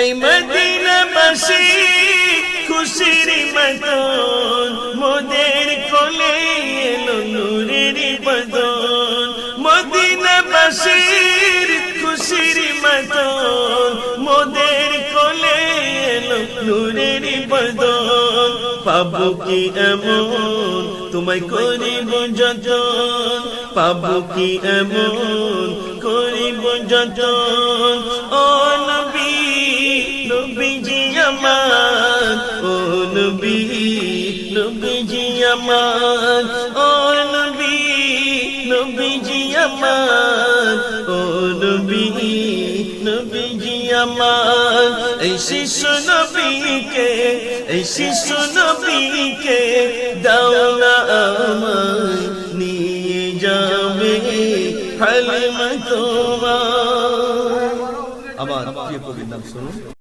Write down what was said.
এই মদিনাবাসী খুশির মতন মোদের কোলে এলো নূরের বদন। মদিনাবাসীর খুশির মতন মোদের কোলে এলো নূরের বদন। পাবো কি এমন তোমায় করিব যতন, পাবো কি এমন করিব যতন। ও নবী নবীজি আমার, ও নবী নবীজি আমার, ও নবী নবীজি আমার, ও নবী নবীজি আমার। এই শিশু নবীকে, এই শিশু নবীকে দাও না আমায় নিয়ে যাবে হালিমা তোমার। আমার প্রিয় কবির নাম শুনুন।